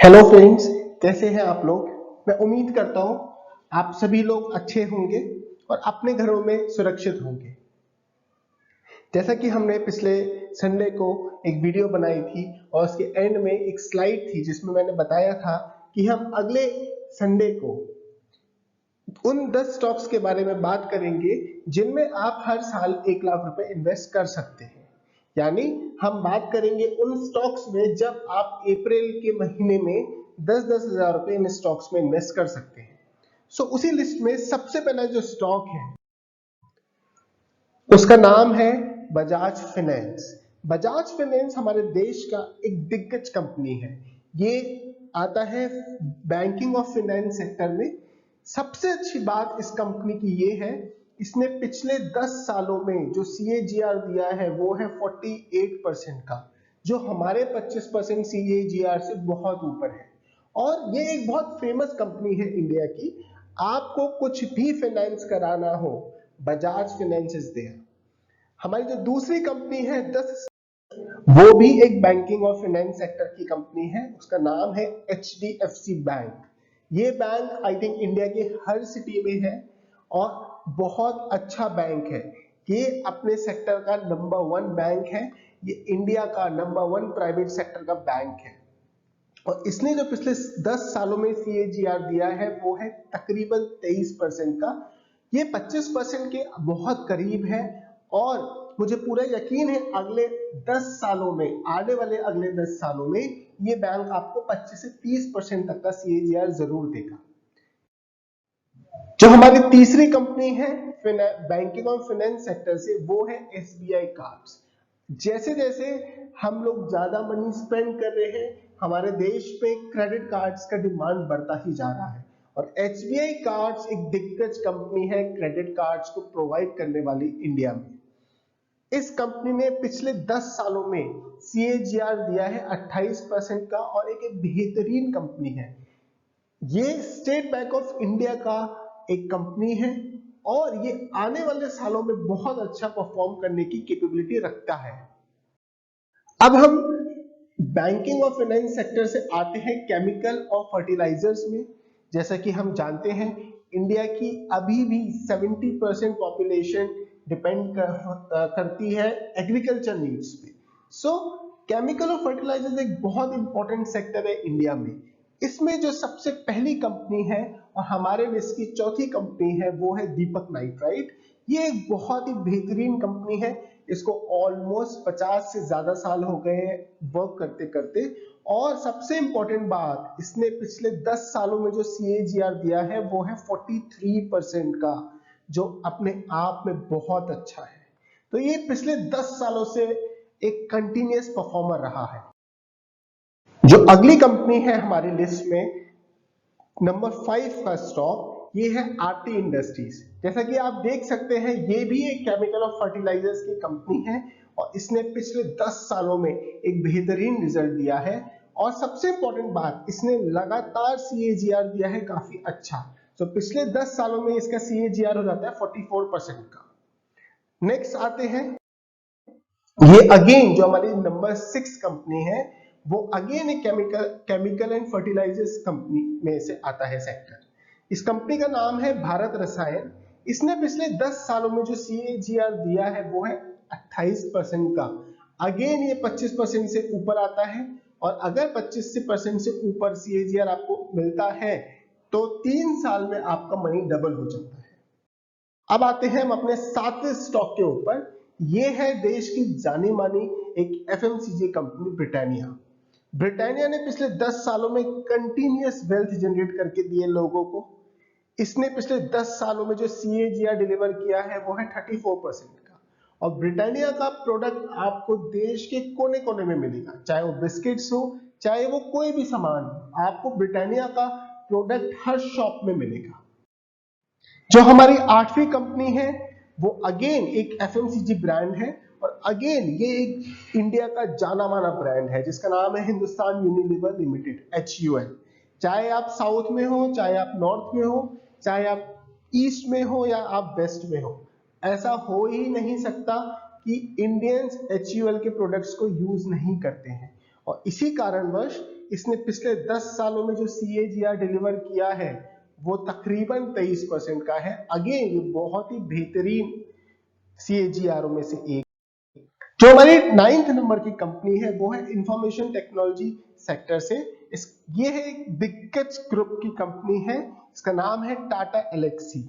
Hello friends, कैसे हैं आप लोग। मैं उम्मीद करता हूं आप सभी लोग अच्छे होंगे और अपने घरों में सुरक्षित होंगे। जैसा कि हमने पिछले संडे को एक वीडियो बनाई थी और उसके एंड में एक स्लाइड थी जिसमें मैंने बताया था कि हम अगले संडे को उन 10 स्टॉक्स के बारे में बात करेंगे जिनमें आप हर साल 1 लाख रुपए इन्वेस्ट कर सकते हैं। यानी हम बात करेंगे उन स्टॉक्स में जब आप अप्रैल के महीने में 10-10 हजार रुपए इन स्टॉक्स में इन्वेस्ट कर सकते हैं। उसी लिस्ट में सबसे पहला जो स्टॉक है उसका नाम है बजाज फाइनेंस। बजाज फाइनेंस हमारे देश का एक दिग्गज कंपनी है। ये आता है बैंकिंग और फाइनेंस सेक्टर में। सबसे अच्छी बात इस कंपनी की ये है, इसने पिछले 10 सालों में जो CAGR दिया है वो है 48% का, जो हमारे 25% CAGR से बहुत ऊपर है। और ये एक बहुत फेमस कंपनी है इंडिया की। आपको कुछ भी फाइनेंस कराना हो, बजाज फाइनेंस इज देयर। हमारी जो दूसरी कंपनी है 10, वो भी एक बैंकिंग और फाइनेंस सेक्टर की कंपनी है। उसका नाम है HDFC बैंक। ये बैंक आई थिंक इंडिया के हर सिटी में है और बहुत अच्छा बैंक है। ये अपने सेक्टर का नंबर 1 बैंक है। ये इंडिया का नंबर 1 प्राइवेट सेक्टर का बैंक है और इसने जो पिछले 10 सालों में CAGR दिया है वो है तकरीबन 23% का। ये 25% के बहुत करीब है और मुझे पूरा यकीन है अगले 10 सालों में, आने वाले अगले 10 सालों में ये बैंक आपको 25 से 30% तक का CAGR जरूर देगा। जो हमारी तीसरी कंपनी है बैंकिंग और फाइनेंस सेक्टर से, वो है SBI कार्ड्स। जैसे जैसे हम लोग ज्यादा मनी स्पेंड कर रहे हैं, हमारे देश में क्रेडिट कार्ड्स का डिमांड बढ़ता ही जा रहा है और SBI कार्ड्स एक दिग्गज कंपनी है क्रेडिट कार्ड्स को प्रोवाइड करने वाली इंडिया में। इस कंपनी ने पिछले 10 सालों में CAGR दिया है 28% का और एक बेहतरीन कंपनी है। ये स्टेट बैंक ऑफ इंडिया का एक कंपनी है और ये आने वाले सालों में बहुत अच्छा परफॉर्म करने की कैपेबिलिटी रखता है। अब हम बैंकिंग और फाइनेंस सेक्टर से आते हैं केमिकल और फर्टिलाइजर्स में। जैसा कि हम जानते हैं इंडिया की अभी भी 70% पॉपुलेशन डिपेंड करती है एग्रीकल्चर नीड्स पे। केमिकल और फर्टिलाइजर्स एक बहुत इंपॉर्टेंट सेक्टर है इंडिया में। इसमें जो सबसे पहली कंपनी है और हमारे लिस्ट की चौथी कंपनी है वो है दीपक नाइट्राइट। ये एक बहुत ही बेहतरीन कंपनी है। इसको ऑलमोस्ट 50 से ज्यादा साल हो गए हैं वर्क करते करते और सबसे इंपॉर्टेंट बात, इसने पिछले 10 सालों में जो CAGR दिया है वो है 43% का, जो अपने आप में बहुत अच्छा है। तो ये पिछले 10 सालों से एक कंटिन्यूअस परफॉर्मर रहा है। जो अगली कंपनी है हमारी लिस्ट में नंबर 5 का स्टॉक, ये है आरती इंडस्ट्रीज। जैसा कि आप देख सकते हैं ये भी एक केमिकल और फर्टिलाइजर्स की कंपनी है और इसने पिछले 10 सालों में एक बेहतरीन रिजल्ट दिया है और सबसे इंपॉर्टेंट बात, इसने लगातार CAGR दिया है काफी अच्छा। तो पिछले 10 सालों में इसका CAGR हो जाता है 44% का। नेक्स्ट आते हैं, ये अगेन जो हमारी नंबर 6 कंपनी है वो अगेन एक केमिकल एंड फर्टिलाइजर्स कंपनी में से आता है सेक्टर। इस कंपनी का नाम है भारत रसायन। इसने पिछले 10 सालों में जो CAGR दिया है वो है 28% का। अगेन ये 25% से ऊपर आता है और अगर 25% से ऊपर CAGR आपको मिलता है तो 3 साल में आपका मनी डबल हो जाता है। अब आते हैं हम अपने 7वें स्टॉक के ऊपर। ये है देश की जानी मानी एक FMCG कंपनी ब्रिटानिया। ब्रिटानिया ने पिछले 10 सालों में कंटिन्यूअस वेल्थ जनरेट करके दिए लोगों को। इसने पिछले 10 सालों में जो CAGR डिलीवर किया है वो है 34% का और ब्रिटानिया का प्रोडक्ट आपको देश के कोने कोने में मिलेगा, चाहे वो बिस्किट्स हो चाहे वो कोई भी सामान हो, आपको ब्रिटानिया का प्रोडक्ट हर शॉप में मिलेगा। जो हमारी 8वीं कंपनी है वो अगेन एक FMCG ब्रांड है और अगेन ये एक इंडिया का जाना माना ब्रांड है जिसका नाम है हिंदुस्तान यूनिलीवर लिमिटेड, HUL। चाहे आप साउथ में हो, चाहे आप नॉर्थ में हो, चाहे आप ईस्ट में हो या आप वेस्ट में हो, ऐसा हो ही नहीं सकता कि इंडियंस HUL के प्रोडक्ट्स को यूज नहीं करते हैं और इसी कारणवश इसने पिछले 10 सालों में जो CAGR डिलीवर किया है वो तकरीबन 23% का है। अगेन ये बहुत ही बेहतरीन CAGR में से एक। जो हमारी 9th नंबर की कंपनी है वो है इंफॉर्मेशन टेक्नोलॉजी सेक्टर से। ये है एक दिग्गज ग्रुप की कंपनी है, इसका नाम है टाटा एलेक्सी।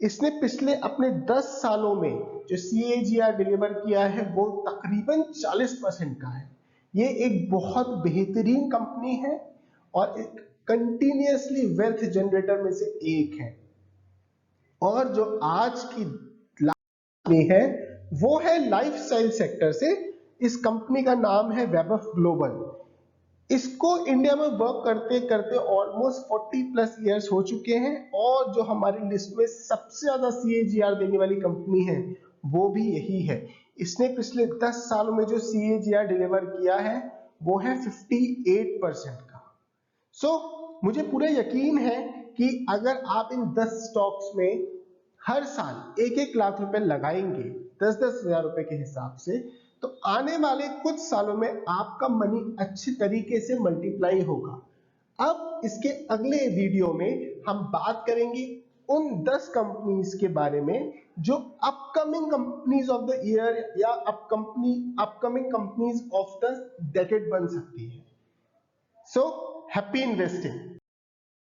इसने पिछले अपने 10 सालों में जो CAGR डिलीवर किया है वो तकरीबन 40% का है। ये एक बहुत बेहतरीन कंपनी है और एक कंटिन्यूअसली वेल्थ जनरेटर में से एक है। और जो आज की कंपनी है वो है लाइफस्टाइल सेक्टर से। इस कंपनी का नाम है वेबअप ग्लोबल। इसको इंडिया में वर्क करते करते ऑलमोस्ट 40+ इयर्स हो चुके हैं और जो हमारी लिस्ट में सबसे ज्यादा CAGR देने वाली कंपनी है वो भी यही है। इसने पिछले 10 सालों में जो CAGR डिलीवर किया है वो है 58% का। मुझे पूरा यकीन है कि अगर आप इन 10 स्टॉक्स में हर साल 1-1 लाख रुपए लगाएंगे 10-10 हजार रुपए के हिसाब से, तो आने वाले कुछ सालों में आपका मनी अच्छे तरीके से मल्टीप्लाई होगा। अब इसके अगले वीडियो में हम बात करेंगे उन 10 कंपनीज के बारे में जो upcoming companies of the year या upcoming companies of the decade बन सकती है। Happy investing.